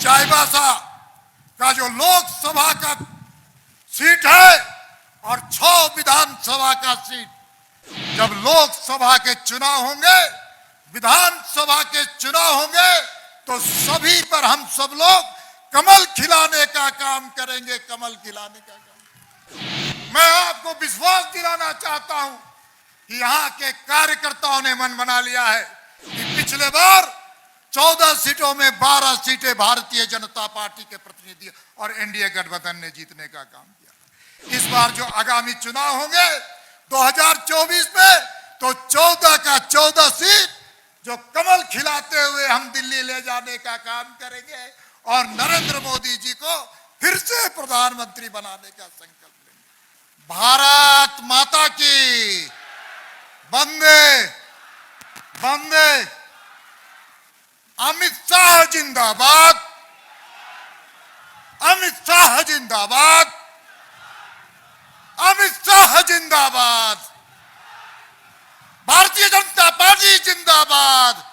चाईबासा का जो लोकसभा का सीट है और 6 विधानसभा का सीट, जब लोकसभा के चुनाव होंगे, विधानसभा के चुनाव होंगे, तो सभी पर हम सब लोग कमल खिलाने का काम करेंगे, कमल खिलाने का काम। मैं आपको विश्वास दिलाना चाहता हूं कि यहां के कार्यकर्ताओं ने मन बना लिया है कि पिछले बार 14 सीटों में 12 सीटें भारतीय जनता पार्टी के प्रतिनिधि और एनडीए गठबंधन ने जीतने का काम किया। इस बार जो आगामी चुनाव होंगे 2024 में, तो 14 का 14 सीट जो कमल खिलाते हुए हम दिल्ली ले जाने का काम करेंगे और नरेंद्र मोदी जी को फिर से प्रधानमंत्री बनाने का संकल्प लेंगे। भारत माता की वंदे वंदे। अमित शाह जिंदाबाद, अमित शाह जिंदाबाद, अमित शाह जिंदाबाद, भारतीय जनता पार्टी जिंदाबाद,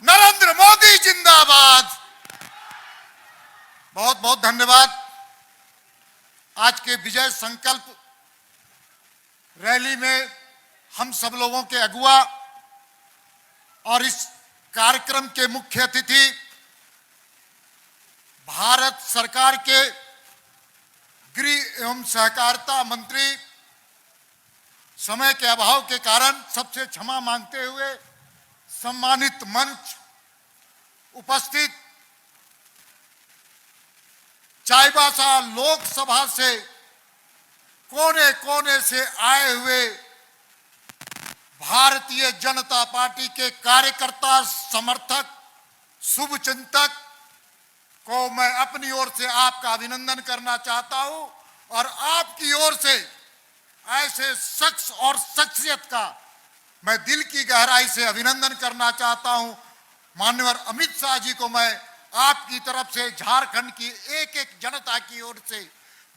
नरेंद्र मोदी जिंदाबाद। बहुत बहुत धन्यवाद। आज के विजय संकल्प रैली में हम सब लोगों के अगुवा और इस कार्यक्रम के मुख्य अतिथि भारत सरकार के गृह एवं सहकारिता मंत्री, समय के अभाव के कारण सबसे क्षमा मांगते हुए सम्मानित मंच उपस्थित चाईबासा लोकसभा से कोने कोने से आए हुए भारतीय जनता पार्टी के कार्यकर्ता, समर्थक, शुभचिंतक को मैं अपनी ओर से आपका अभिनंदन करना चाहता हूं और आपकी ओर से ऐसे शख्स और शख्सियत का मैं दिल की गहराई से अभिनंदन करना चाहता हूं। माननीय अमित शाह जी को मैं आपकी तरफ से, झारखंड की एक एक जनता की ओर से,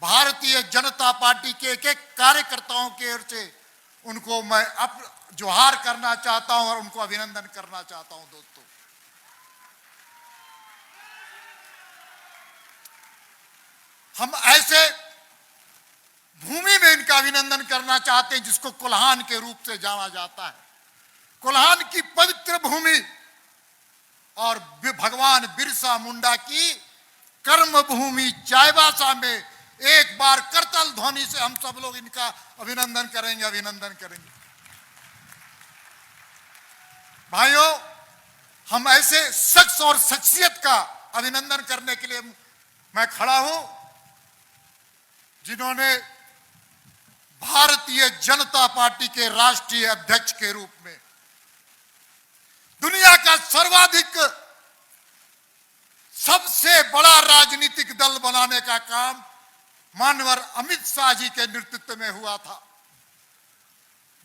भारतीय जनता पार्टी के एक एक कार्यकर्ताओं की ओर से उनको मैं जोहार करना चाहता हूं और उनको अभिनंदन करना चाहता हूं। दोस्तों, हम ऐसे भूमि में इनका अभिनंदन करना चाहते हैं जिसको कोल्हान के रूप से जाना जाता है। कोल्हान की पवित्र भूमि और भगवान बिरसा मुंडा की कर्म भूमि चाईबासा में एक बार करतल ध्वनि से हम सब लोग इनका अभिनंदन करेंगे, अभिनंदन करेंगे। भाइयों, हम ऐसे शख्स और शख्सियत का अभिनंदन करने के लिए मैं खड़ा हूं जिन्होंने भारतीय जनता पार्टी के राष्ट्रीय अध्यक्ष के रूप में दुनिया का सर्वाधिक सबसे बड़ा राजनीतिक दल बनाने का काम माननीय अमित शाह जी के नेतृत्व में हुआ था।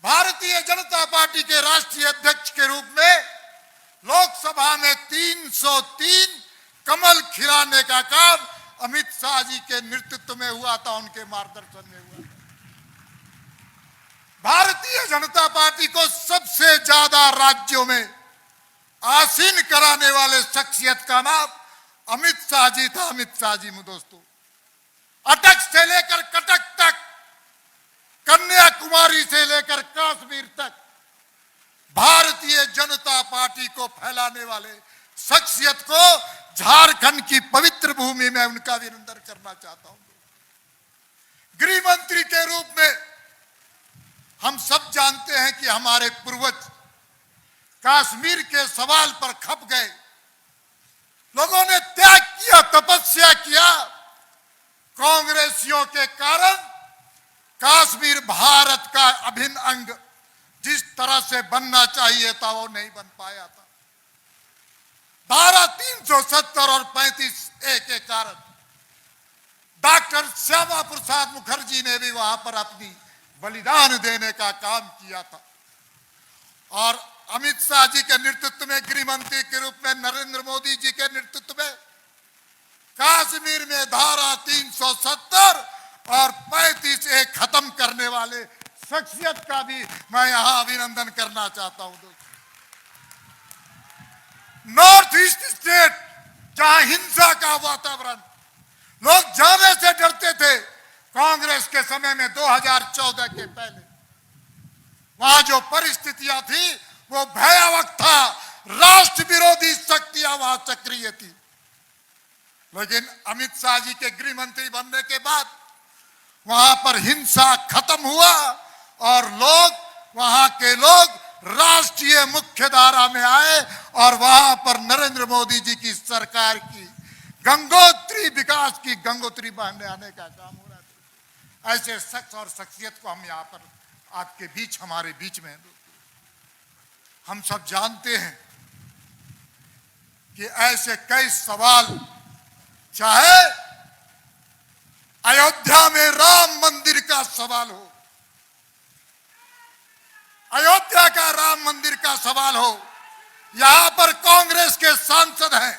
भारतीय जनता पार्टी के राष्ट्रीय अध्यक्ष के रूप में लोकसभा में 303 कमल खिलाने का काम अमित शाह जी के नेतृत्व में हुआ था, उनके मार्गदर्शन में हुआ। भारतीय जनता पार्टी को सबसे ज्यादा राज्यों में आसीन कराने वाले शख्सियत का नाम अमित शाह जी था। अमित शाह जी दोस्तों, अटक से लेकर कटक तक, कन्याकुमारी से लेकर कश्मीर तक भारतीय जनता पार्टी को फैलाने वाले शख्सियत को झारखंड की पवित्र भूमि में उनका अभिनंदन करना चाहता हूं। गृह मंत्री के रूप में हम सब जानते हैं कि हमारे पूर्वज कश्मीर के सवाल पर खप गए, लोगों ने त्याग किया, तपस्या किया। कांग्रेसियों के कारण कश्मीर भारत का अभिन्न अंग जिस तरह से बनना चाहिए था वो नहीं बन पाया था। धारा 370 और 35A के कारण डॉक्टर श्यामा प्रसाद मुखर्जी ने भी वहां पर अपनी बलिदान देने का काम किया था। और अमित शाह जी के नेतृत्व में, गृह मंत्री के रूप में नरेंद्र मोदी जी के नेतृत्व में कश्मीर में धारा 370 और 35A खत्म करने वाले शख्सियत का भी मैं यहां अभिनंदन करना चाहता हूं। नॉर्थ ईस्ट स्टेट जहां हिंसा का वातावरण, लोग जाने से डरते थे। कांग्रेस के समय में 2014 के पहले वहां जो परिस्थितियां थी वो भयावह था, राष्ट्र विरोधी शक्तियां वहां सक्रिय थी। लेकिन अमित शाह जी के गृह मंत्री बनने के बाद वहां पर हिंसा खत्म हुआ और वहां के लोग राष्ट्रीय मुख्यधारा में आए और वहां पर नरेंद्र मोदी जी की सरकार की गंगोत्री विकास की गंगोत्री बहने आने का काम हो रहा था। ऐसे शख्स और शख्सियत को हम यहाँ पर आपके बीच, हमारे बीच में, हम सब जानते हैं कि ऐसे कई सवाल, चाहे अयोध्या में राम मंदिर का सवाल हो, अयोध्या का राम मंदिर का सवाल हो, यहां पर कांग्रेस के सांसद हैं।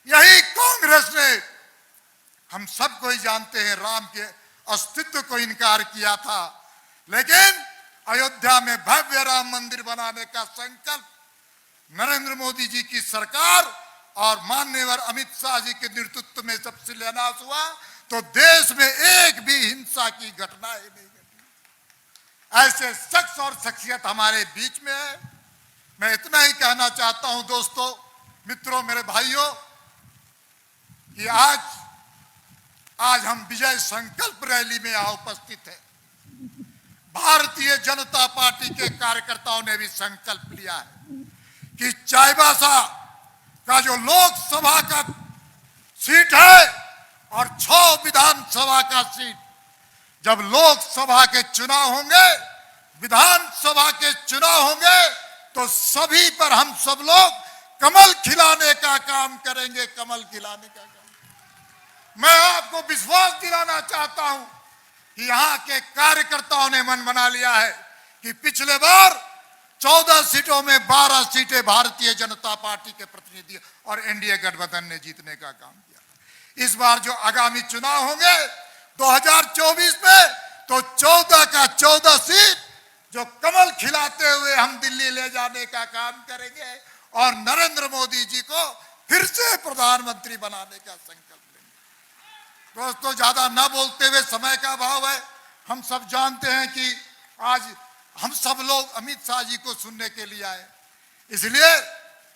यही कांग्रेस ने, हम सब कोई जानते हैं, राम के अस्तित्व को इनकार किया था। लेकिन अयोध्या में भव्य राम मंदिर बनाने का संकल्प नरेंद्र मोदी जी की सरकार और माननीय अमित शाह जी के नेतृत्व में जब शिलान्यास हुआ तो देश में एक भी हिंसा की घटना ही नहीं घटी। ऐसे शख्स और शख्सियत हमारे बीच में है। मैं इतना ही कहना चाहता हूं दोस्तों, मित्रों, मेरे भाइयों, कि आज हम विजय संकल्प रैली में यहाँ उपस्थित है। भारतीय जनता पार्टी के कार्यकर्ताओं ने भी संकल्प लिया है कि चाईबासा का जो लोकसभा का सीट है और 6 विधानसभा का सीट, जब लोकसभा के चुनाव होंगे, विधानसभा के चुनाव होंगे, तो सभी पर हम सब लोग कमल खिलाने का काम करेंगे, कमल खिलाने का काम। मैं आपको विश्वास दिलाना चाहता हूं कि यहां के कार्यकर्ताओं ने मन बना लिया है कि पिछले बार 14 सीटों में 12 सीटें भारतीय जनता पार्टी के प्रतिनिधि और एनडीए गठबंधन ने जीतने का काम किया। इस बार जो आगामी चुनाव होंगे 2024 में, तो 14 का 14 सीट जो कमल खिलाते हुए हम दिल्ली ले जाने का काम करेंगे और नरेंद्र मोदी जी को फिर से प्रधानमंत्री बनाने का संकल्प लेंगे। दोस्तों, ज्यादा न बोलते हुए, समय का अभाव है, हम सब जानते हैं कि आज हम सब लोग अमित शाह जी को सुनने के लिए आए। इसलिए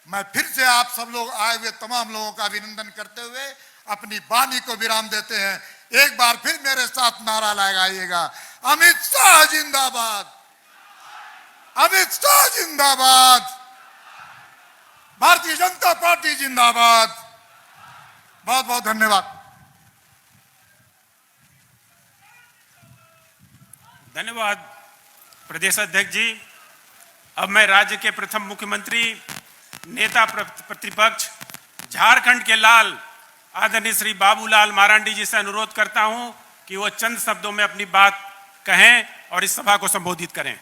मैं फिर से आप सब लोग आए हुए तमाम लोगों का अभिनंदन करते हुए अपनी वाणी को विराम देते हैं। एक बार फिर मेरे साथ नारा लगाइएगा, अमित शाह जिंदाबाद, अमित शाह जिंदाबाद, भारतीय जनता पार्टी जिंदाबाद। बहुत बहुत धन्यवाद। धन्यवाद प्रदेश अध्यक्ष जी। अब मैं राज्य के प्रथम मुख्यमंत्री, नेता प्रतिपक्ष, झारखंड के लाल आदरणीय श्री बाबूलाल मरांडी जी से अनुरोध करता हूं कि वो चंद शब्दों में अपनी बात कहें और इस सभा को संबोधित करें।